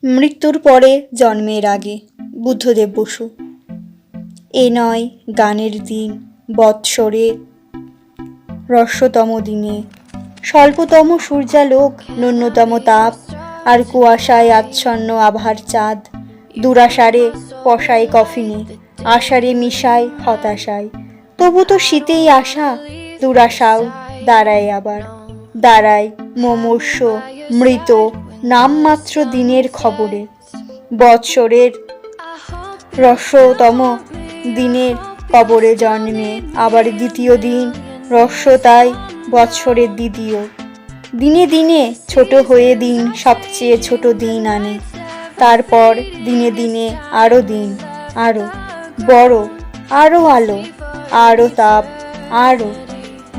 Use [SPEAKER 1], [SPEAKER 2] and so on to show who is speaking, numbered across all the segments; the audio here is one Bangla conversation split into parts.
[SPEAKER 1] মৃত্যুর পরে জন্মের আগে। বুদ্ধদেব বসু। এ নয় গানের দিন বৎসরে হ্রস্বতম দিনে, স্বল্পতম সূর্যালোক, ন্যূনতম তাপ, আর কুয়াশায় আচ্ছন্ন আভার চাঁদ। দুরাশারে পশায় কফিনে, আষাঢ়ে মিশায় হতাশায়। তবু তো শীতেই আসা, দুরাশাও দাঁড়ায় আবার, দাঁড়ায় মুমূর্ষ মৃত নামমাত্র দিনের খবরে। বৎসরের হ্রস্বতম দিনের কবরে জন্মে আবার দ্বিতীয় দিন, হ্রস্বতায় বৎসরের দ্বিতীয় দিনে দিনে ছোট হয়ে দিন সবচেয়ে ছোট দিন আনে। তারপর দিনে দিনে আরো দিন, আরো বড়, আরো আলো, আরো তাপ, আরো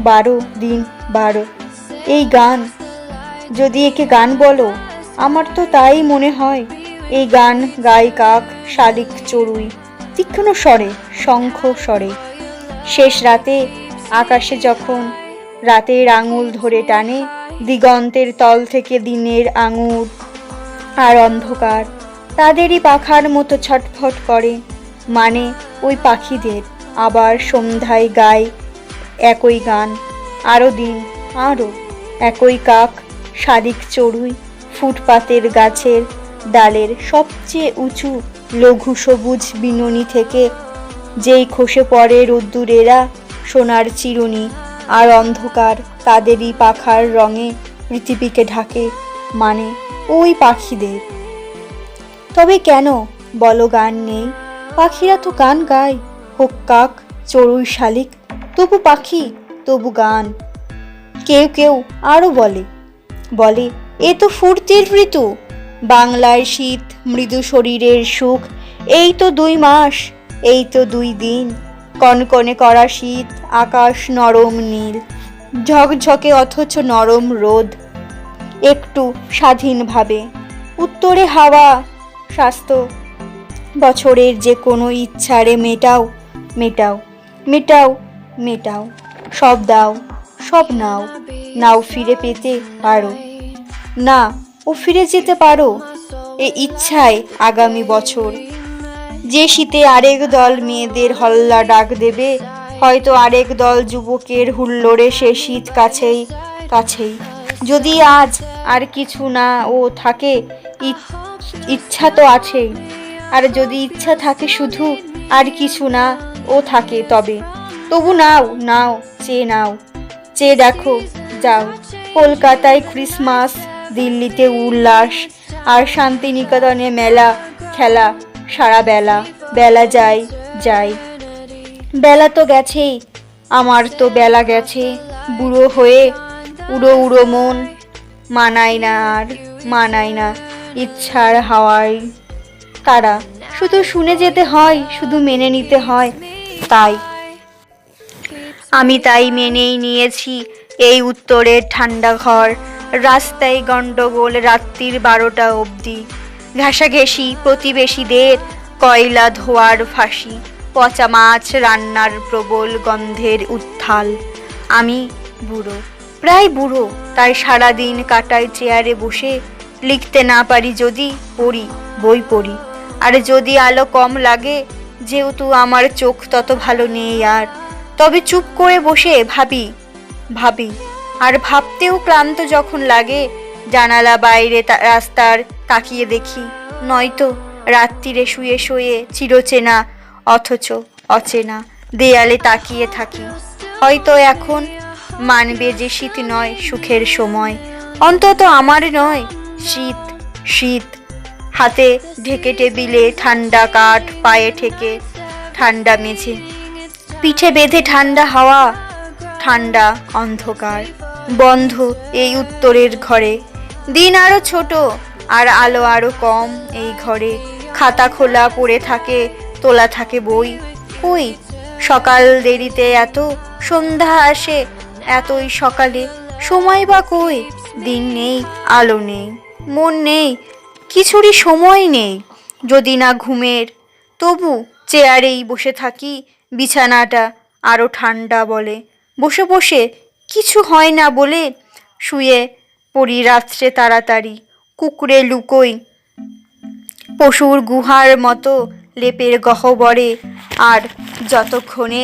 [SPEAKER 1] 12 দিন 12। এই গান, যদি একে গান বলো, আমার তো তাই মনে হয়। এই গান গায় কাক, শালিক চড়ুই, তীক্ষ্ণ স্বরে, শঙ্খ স্বরে। শেষ রাতে আকাশে যখন রাতের আঙুল ধরে টানে, দিগন্তের তল থেকে দিনের আঙুর আর অন্ধকার তাদেরই পাখার মতো ছটফট করে, মানে ওই পাখিদের। আবার সন্ধ্যায় গায় একই গান, আরো দিন, আরো। একই কাক, শালিক চড়ুই, ফুটপাতের গাছের ডালের সবচেয়ে উঁচু লঘু সবুজ বিনুনি থেকে যেই খসে পড়ে রোদ্দুরেরা সোনার চিরুনি আর অন্ধকার তাদেরই পাখার রঙে পৃথিবীকে ঢাকে, মানে ওই পাখিদের। তবে কেন বলো গান নেই? পাখিরা তো গান গায়, হোক কাক, চড়ুই, শালিক, তবু পাখি, তবু গান। কেউ কেউ আরো বলে, বলে এ তো ফুর্তির ঋতু, বাংলার শীত, মৃদু শরীরের সুখ। এই তো 2 মাস, এই তো 2 দিন, কনকনে করা শীত, আকাশ নরম নীল, ঝকঝকে অথচ নরম রোদ। একটু স্বাধীনভাবে উত্তরে হাওয়া, স্বাস্থ্য, বছরের যে কোনো ইচ্ছারে মেটাও, মেটাও, মেটাও, মেটাও, সব দাও, সব নাও, নাও ফিরে পেতে পারো না, ও ফিরে যেতে পারো এ ইচ্ছায় আগামী বছর। যে শীতে আরেক দল মেয়েদের হল্লা ডাক দেবে, হয়তো আরেক দল যুবকের হুল্লোড়ে সে শীত কাছেই কাছেই। যদি আজ আর কিছু না ও থাকে, ইচ্ছা তো আছেই। আর যদি ইচ্ছা থাকে শুধু, আর কিছু না ও থাকে, তবু নাও, নাও, চেয়ে নাও, চেয়ে দেখো, যাও। কলকাতায় ক্রিসমাস, দিল্লিতে উল্লাস, আর শান্তিনিকেতনে মেলা খেলা সারা বেলা। বেলা যায় যায়, বেলা তো গেছেই, আমার তো বেলা গেছে। বুড়ো হয়ে উড়ো উড়ো মন, মানায় না আর, মানায় না ইচ্ছার হাওয়ায় তারা। শুধু শুনে যেতে হয়, শুধু মেনে নিতে হয়। তাই আমি তাই মেনেই নিয়েছি এই উত্তরের ঠান্ডা ঘর। রাস্তায় গন্ডগোল রাত্রির 12টা অবধি, ঘেঁষাঘেঁষি প্রতিবেশীদের, কয়লা ধোয়ার ফাঁসি, পচা মাছ রান্নার প্রবল গন্ধের উত্থাল। আমি বুড়ো, প্রায় বুড়ো, তাই সারাদিন কাটাই চেয়ারে বসে। লিখতে না পারি যদি, পড়ি, বই পড়ি। আর যদি আলো কম লাগে, যেহেতু আমার চোখ তত ভালো নেই আর, তবে চুপ করে বসে ভাবি, ভাবি। আর ভাবতেও ক্লান্ত যখন লাগে, জানালা বাইরে রাস্তার তাকিয়ে দেখি, নয়তো রাত্রিরে শুয়ে শুয়ে চিরচেনা অথচ অচেনা দেয়ালে তাকিয়ে থাকি। হয়তো এখন মানবে যে শীত নয় সুখের সময়, অন্তত আমার নয়। শীত, শীত, হাতে ঢেকে টেবিলে ঠান্ডা কাঠ, পায়ে ঠেকে ঠান্ডা মেঝে, পিঠে বেঁধে ঠান্ডা হাওয়া, ঠান্ডা অন্ধকার। বন্ধ এই উত্তরের ঘরে, দিন আরো ছোট আর আলো আরো কম এই ঘরে। খাতা খোলা পড়ে থাকে, তোলা থাকে বই। কই সকাল দেরিতে এত, সন্ধ্যা আসে এতই সকালে। সময় বা কই, দিন নেই, আলো নেই, মন নেই, কিছুরই সময় নেই যদি না ঘুমের। তবু চেয়ারেই বসে থাকি, বিছানাটা আরো ঠান্ডা বলে। বসে বসে কিছু হয় না বলে শুয়ে পড়ি রাত্রে তাড়াতাড়ি। কুকুরে লুকোই পশুর গুহার মতো লেপের গহ্বরে। আর যতক্ষণে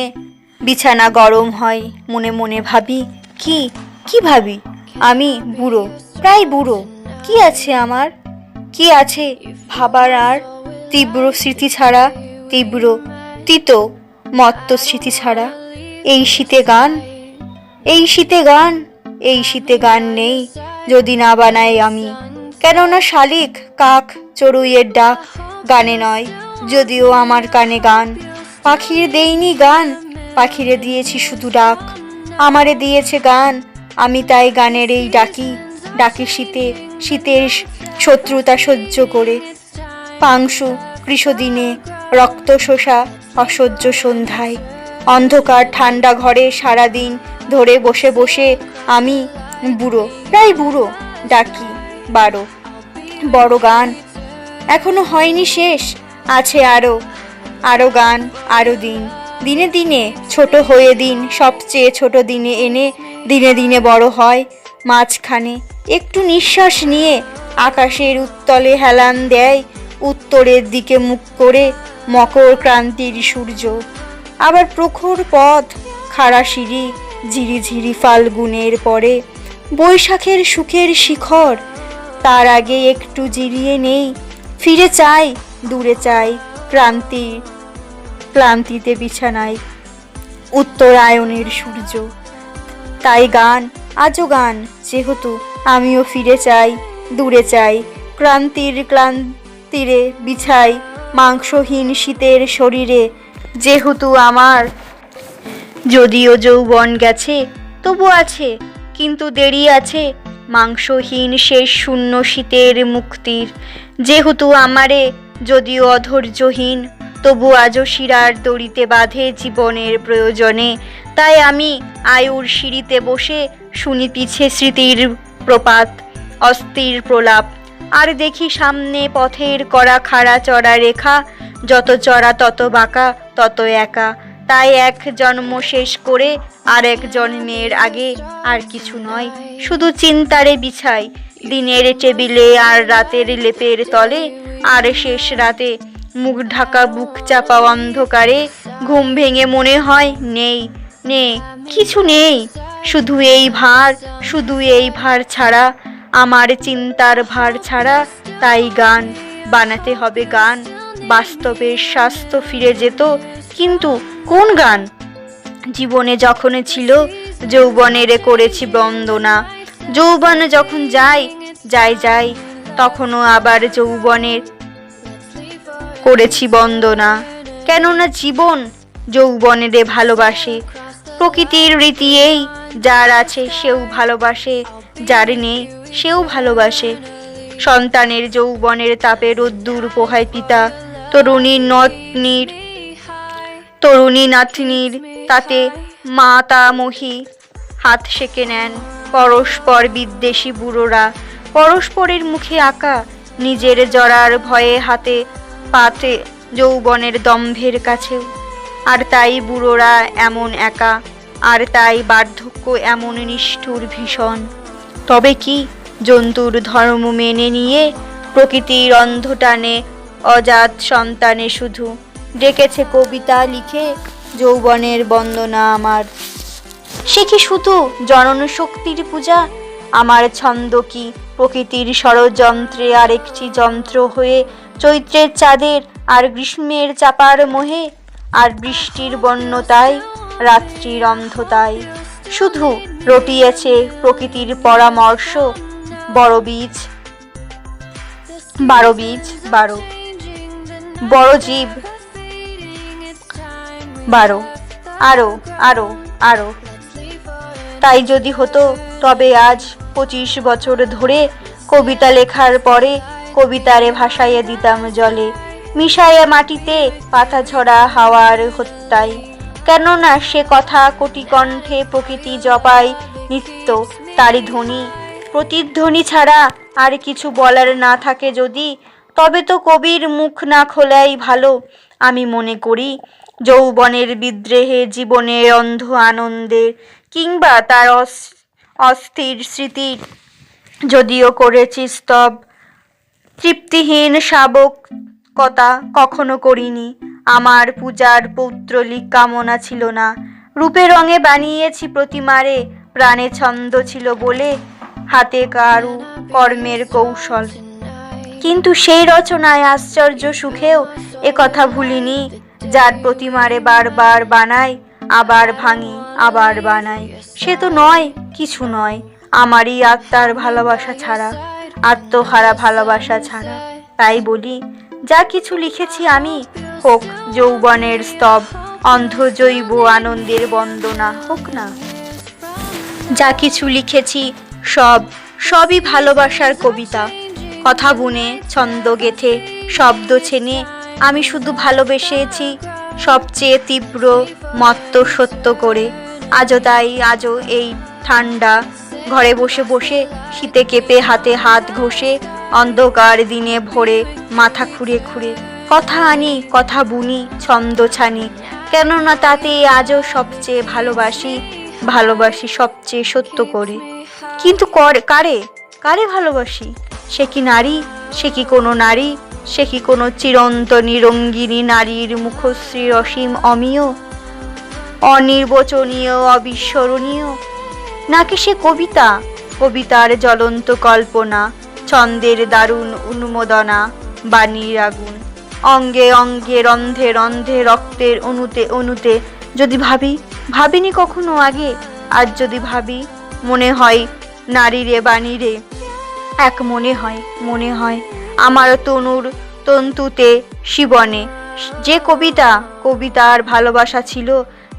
[SPEAKER 1] বিছানা গরম হয় মনে মনে ভাবি, কি ভাবি, আমি বুড়ো, প্রায় বুড়ো। কি আছে আমার, কি আছে ভাবার আর? তীব্র স্মৃতি ছাড়া, তীব্র তিতো মত্ত স্মৃতি ছাড়া। এই শীতে গান, এই শীতে গান, এই শীতে গান নেই যদি না বানাই আমি। কেননা শালিক কাক চড়ুইয়ের ডাক গানে নয়, যদিও আমার কানে গান। পাখির দেইনি গান, পাখিরে দিয়েছি শুধু ডাক। আমারে দিয়েছে গান, আমি তাই গানের এই ডাকি, ডাকি শীতে, শীতের শত্রুতা সহ্য করে। পাংশু কৃষদিনে, রক্ত শোষা অসহ্য সন্ধ্যায়, অন্ধকার ঠান্ডা ঘরে সারাদিন ধরে বসে বসে আমি বুড়ো, প্রায় বুড়ো, ডাকি বারো বড় গান। এখনো হয়নি শেষ, আছে আরো, আরো গান, আরো দিন। দিনে দিনে ছোট হয়ে দিন, সবচেয়ে ছোট দিনে এনে দিনে দিনে বড় হয়। মাঝখানে একটু নিঃশ্বাস নিয়ে আকাশের উত্তলে হেলান দেয় উত্তরের দিকে মুখ করে মকর ক্রান্তির সূর্য। আবার প্রখর পথ, খাড়া সিঁড়ি, ঝিরিঝিরি ফাল্গুনের পরে বৈশাখের সুখের শিখর। তার আগে একটু জিরিয়ে নেই, ফিরে চাই, দূরে চাই, ক্লান্তিতে বিছানায় উত্তরায়ণের সূর্য। তাই গান, আজও গান, যেহেতু আমিও ফিরে চাই, দূরে চাই, ক্লান্তিরে বিছাই মাংসহীন শীতের শরীরে। যেহেতু আমার যদিও যৌবন গেছে তবু আছে, কিন্তু দেরি আছে মাংসহীন শেষ শূন্য শীতের মুক্তির। যেহেতু আমারে যদিও অধৈর্যহীন তবু আজও শিরার দড়িতে বাঁধে জীবনের প্রয়োজনে। তাই আমি আয়ুর সিঁড়িতে বসে শুনি পিছে স্মৃতির প্রপাত, অস্থির প্রলাপ। আর দেখি সামনে পথের করা খাড়া চড়া রেখা, যত চড়া তত বাঁকা তত একা। তাই এক জন্ম শেষ করে আর এক জন্মের আগে আর কিছু নয়, শুধু চিন্তারে বিছাই দিনের টেবিলে আর রাতের লেপের তলে। আর শেষ রাতে মুখ ঢাকা বুক চাপা অন্ধকারে ঘুম ভেঙে মনে হয় নেই, কিছু নেই, শুধু এই ভার, শুধু এই ভার ছাড়া, আমার চিন্তার ভার ছাড়া। তাই গান বানাতে হবে, গান। বাস্তবের স্বাস্থ্য ফিরে যেত, কিন্তু কোন গান? জীবনে যখন ছিল যৌবনের করেছি বন্দনা, যৌবনে যখন যাই তখনও আবার যৌবনের করেছি বন্দনা। কেননা জীবন যৌবনেরে ভালোবাসে, প্রকৃতির রীতি এই, যার আছে সেও ভালোবাসে, যার নেই সেও ভালোবাসে। সন্তানের যৌবনের তাপে রোদ্দুর পোহায় পিতা, তরুণী নাতনির তাতে মাতামহী হাত সেঁকে নেন পরস্পর বিদ্বেষী বুড়োরা, পরস্পরের মুখে আঁকা নিজের জরার ভয়ে হাতে পাতে যৌবনের দম্ভের কাছেও। আর তাই বুড়োরা এমন একা, আর তাই বার্ধক্য এমন নিষ্ঠুর ভীষণ। তবে কি জন্তুর ধর্ম মেনে নিয়ে প্রকৃতির অন্ধটানে অজাত সন্তানে শুধু ডেকেছে কবিতা লিখে যৌবনের বন্দনা আমার। সে কি শুধু জনন শক্তির পূজা? আমার ছন্দ কি প্রকৃতির ষড়যন্ত্রে আরেকটি যন্ত্র হয়ে চৈত্রের চাঁদের আর গ্রীষ্মের চাপার মোহে, আর বৃষ্টির বন্যতায়, রাত্রির অন্ধতায় শুধু রটিয়েছে প্রকৃতির পরামর্শ? বড় বীজ, বড় জীব, আরো। তাই যদি হতো তবে আজ 25 বছর ধরে কবিতা লেখার পরে কবিতারে ভাসাইয়া দিতাম জলে, মিশাইয়া মাটিতে পাতা ঝরা হাওয়ার হত্যায়। কেননা সে কথা কোটি কণ্ঠে প্রকৃতি জপায় নিত্য, তারই ধ্বনি, প্রতিধ্বনি ছাড়া আর কিছু বলার না থাকে যদি, তবে তো কবির মুখ না খোলাই ভালো। আমি মনে করি যৌবনের বিদ্রোহে, জীবনের অন্ধ আনন্দে, কিংবা তার অস্থির স্মৃতির যদিও করেছি স্তব, তৃপ্তিহীন শাবক কথা কখনো করিনি। আমার পূজার পৌত্রলিক কামনা ছিল না। রূপে রঙে বানিয়েছি প্রতিমারে, প্রাণে ছন্দ ছিল বলে হাতে কারু কর্মের কৌশল। কিন্তু সেই রচনায় আশ্চর্য সুখেও কথা ভুলিনি, যার প্রতিমারে বারবার বানাই, আবার ভাঙি, আবার বানাই, সে তো নয়, কিছু নয় আমারই আত্মার ভালোবাসা ছাড়া, আত্মহারা ভালোবাসা ছাড়া। তাই বলি, যা কিছু লিখেছি আমি, হোক যৌবনের স্তব, অন্ধ জৈব আনন্দের বন্দনা হোক না। যা কিছু লিখেছি সবই ভালোবাসার কবিতা। কথা বুনে, ছন্দ গেথে, শব্দ ছেনে আমি শুধু ভালোবেসেছি সবচেয়ে তীব্র, মত্ত সত্য করে। আজও এই ঠান্ডা ঘরে বসে বসে, শীতে কেঁপে হাতে হাত ঘষে, অন্ধকার দিনে ভোরে মাথা খুঁড়ে খুঁড়ে কথা আনি, কথা বুনি, ছন্দ ছানি, কেননা তাতে আজও সবচেয়ে ভালোবাসি সবচেয়ে সত্য করে। কিন্তু কারে ভালোবাসি? সে কি নারী? সে কি কোনো নারী? সে কি কোনো চিরন্তনী রঙ্গিনী নারীর মুখশ্রী অসীম অমীয়, অনির্বচনীয়, অবিস্মরণীয়? নাকি সে কবিতার জ্বলন্ত কল্পনা, ছন্দের দারুণ উন্মোদনা, বাণীর আগুন, অঙ্গে অঙ্গে, রন্ধে রন্ধে, রক্তের অণুতে? যদি ভাবিনি কখনো আগে, আজ যদি ভাবি, মনে হয় নারীরে বাণীরে এক, মনে হয় আমার তনুর তন্তুতে শিবনে যে কবিতার ভালোবাসা ছিল,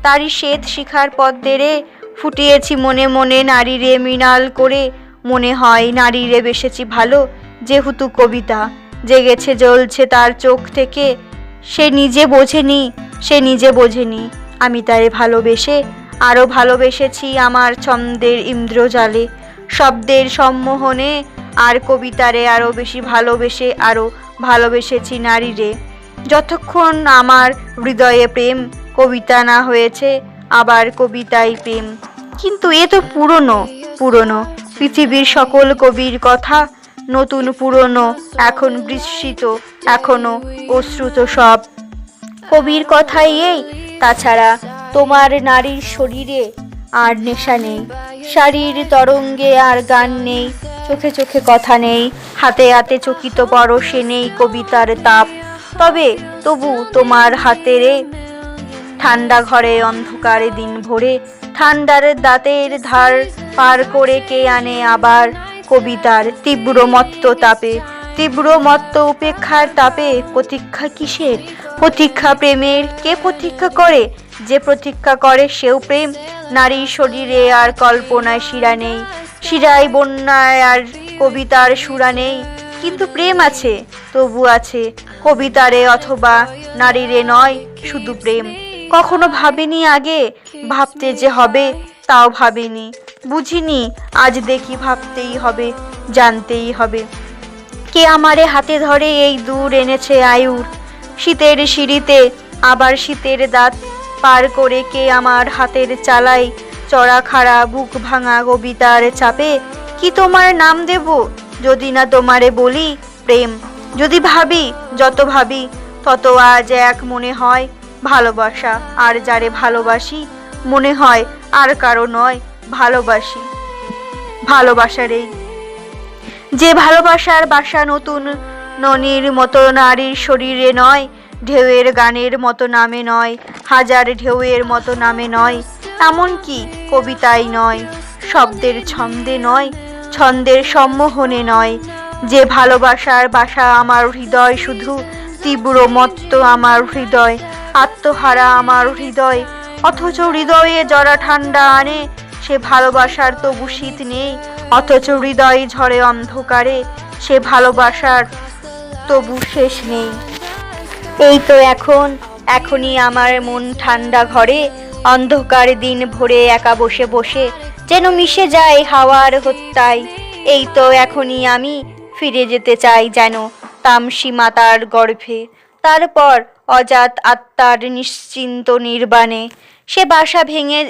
[SPEAKER 1] তারই শ্বেত শিখার পদ্মেরে ফুটিয়েছি মনে মনে নারীরে মৃণাল করে। মনে হয় নারীরে বেসেছি ভালো, যেহেতু কবিতা জেগেছে জ্বলছে তার চোখ থেকে। সে নিজে বোঝেনি আমি তারে ভালোবেসে আরো ভালোবেসেছি আমার ছন্দের ইন্দ্রজালে, শব্দের সম্মোহনে, আর কবিতারে আরো বেশি ভালোবেসেছি নারীরে। যতক্ষণ আমার হৃদয়ে প্রেম, কবিতা না হয়েছে আবার কবিতাই প্রেম। কিন্তু এ তো পুরনো পৃথিবীর সকল কবির কথা, নতুন পুরনো এখন বিস্মৃত, এখনো অশ্রুত সব কবির কথাই এই। তাছাড়া তোমার নারীর শরীরে আর নেশা নেই, শাড়ির তরঙ্গে আর গান নেই, চোখে চোখে কথা নেই, হাতে হাতে চকিত পরশে নেই কবিতার তাপ। তবু তোমার হাতেরে ঠান্ডা ঘরে অন্ধকারে দিন ভরে, ঠান্ডার দাঁতের ধার পার করে কে আনে আবার কবিতার তীব্র মত্ত উপেক্ষার তাপে? প্রতীক্ষা কিসের? প্রতীক্ষা প্রেমের। কে প্রতীক্ষা করে? যে প্রতীক্ষা করে সেও প্রেম। নারীর শরীরে আর কল্পনায় শিরা নেই, শিরায় বন্যায় আর কবিতার সুরা নেই, কিন্তু প্রেম আছে, তবু আছে কবিতারে অথবা নারীরে নয়, শুধু প্রেম। কখনো ভাবিনি আগে, ভাবতে যে হবে তাও ভাবিনি, বুঝিনি, আজ দেখি ভাবতেই হবে, জানতেই হবে। কে আমারে হাতে ধরে এই দূর এনেছে আয়ুর, শীতের সিঁড়িতে আবার শীতের দাঁত পার করে কে আমার হাতের চালাই চড়া খাড়া বুক ভাঙা কবিতার চাপে? কি তোমার নাম দেব যদি না তোমারে বলি প্রেম? যদি ভাবি, যত ভাবি তত আজ এক মনে হয় ভালোবাসা, আর যারে ভালোবাসি মনে হয় আর কারো নয়, ভালোবাসারেই। যে ভালোবাসার বাসা নতুন ননির মতো নারীর শরীরে নয়, ঢেউয়ের গানের মতো নামে নয়, হাজার ঢেউয়ের মতো নামে নয়, এমনকি কবিতাই নয়, শব্দের ছন্দে নয়, ছন্দের সম্মোহনে নয়। যে ভালোবাসার বাসা আমার হৃদয়, শুধু তীব্র মত্ত আমার হৃদয়, আত্মহারা আমার হৃদয়, অথচ হৃদয়ে জরা ঠান্ডা আনে, সে ভালোবাসার তবু শীত নেই, অথচ হৃদয় ঝরে অন্ধকারে, সে ভালোবাসার তবু শেষ নেই। এই তো এখনই আমার মন ঠান্ডা ঘরে, অন্ধকার দিন ভরে একা বসে বসে যেন মিশে যায় হাওয়ার হত্যায়। এই তো এখনই আমি ফিরে যেতে চাই যেন তামসী মাতার গর্ভে, তারপর অজাত আত্মার নিশ্চিন্ত নির্বাণে। সে বাসা ভেঙে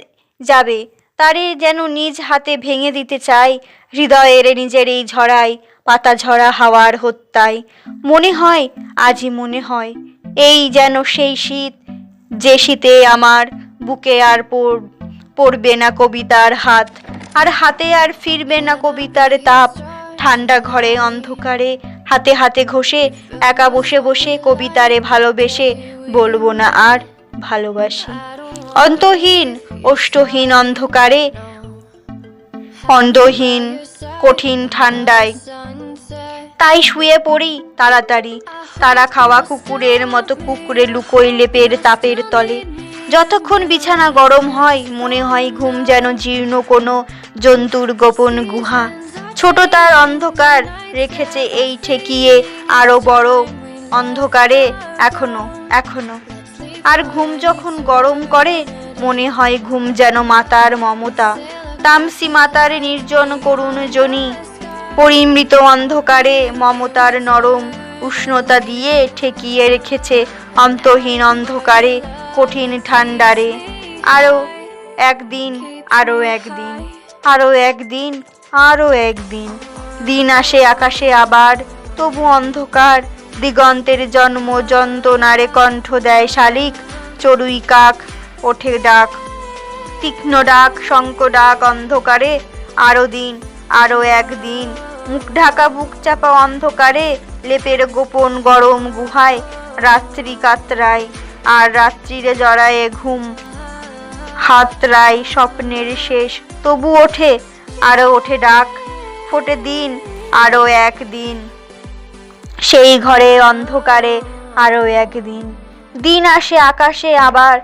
[SPEAKER 1] যাবে, তারে যেন নিজ হাতে ভেঙে দিতে চাই, হৃদয়ের নিজেরই ঝরাই পাতা ঝরা হাওয়ার হত্যায়। মনে হয়, আজই মনে হয়, এই যেন সেই শীত, যে শীতে আমার বুকে আর পড়বে না কবিতার হাত, আর হাতে আর ফিরবে না কবিতার তাপ। ঠান্ডা ঘরে অন্ধকারে হাতে হাতে ঘষে একা বসে বসে কবিতারে ভালোবেসে বলবো না আর ভালোবাসি। অন্তহীন ওষ্ঠহীন অন্ধকারে, অন্ধহীন কঠিন ঠান্ডায় তাই শুয়ে পড়ি তাড়াতাড়ি, তারা খাওয়া কুকুরের মতো কুকুরে লুকোই লেপের তাপের তলে। যতক্ষণ বিছানা গরম হয় মনে হয় ঘুম যেন জীর্ণ কোনো জন্তুর গোপন গুহা। ছোট তার অন্ধকার রেখেছে এই ঠেকিয়ে আরো বড় অন্ধকারে এখনো এখনো। আর ঘুম যখন গরম করে মনে হয় ঘুম যেন মাতার মমতা, তামসি মাতার নির্জন করুণ জনি। পরিমৃত অন্ধকারে মমতার নরম উষ্ণতা দিয়ে ঠেকিয়ে রেখেছে অন্তহীন অন্ধকারে কঠিন ঠান্ডারে। আরো একদিন, আরো একদিন, আরো একদিন, আরো একদিন। দিন আসে আকাশে আবার, তবু অন্ধকার। দিগন্তের জন্ম যন্ত্রণারে কণ্ঠ দেয় শালিক, চড়ুই কাক ওঠে ডাক, তীক্ষ্ণ ডাক, শঙ্খ ডাক অন্ধকারে। আরো দিন, আরো একদিন। মুখ ঢাকা বুক চাপা অন্ধকারে লেপের গোপন গরম গুহায় রাত্রি কাতরায়, আর রাত্রিরে জড়ায়ে ঘুম হাতড়ায় স্বপ্নের শেষ। তবু ওঠে, আরো ওঠে ডাক, ফোটে দিন, আরো একদিন। সেই ঘরে অন্ধকারে আরো একদিন। দিন আসে আকাশে আবার,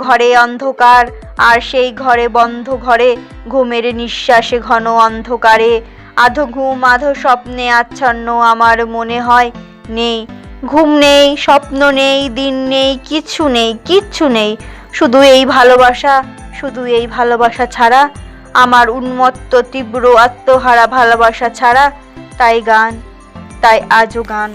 [SPEAKER 1] ঘরে অন্ধকার, আর সেই ঘরে বন্ধ ঘরে ঘুমের নিঃশ্বাসে ঘন অন্ধকারে আধো ঘুম আধো স্বপ্নে আচ্ছন্ন আমার মনে হয়। নেই ঘুম, নেই স্বপ্ন, নেই দিন, নেই কিচ্ছু নেই, কিচ্ছু নেই, শুধু এই ভালোবাসা, শুধু এই ভালোবাসা ছাড়া, আমার উন্মত্ত তীব্র আত্মহারা ভালোবাসা ছাড়া। তাই গান, তাই আজও গান।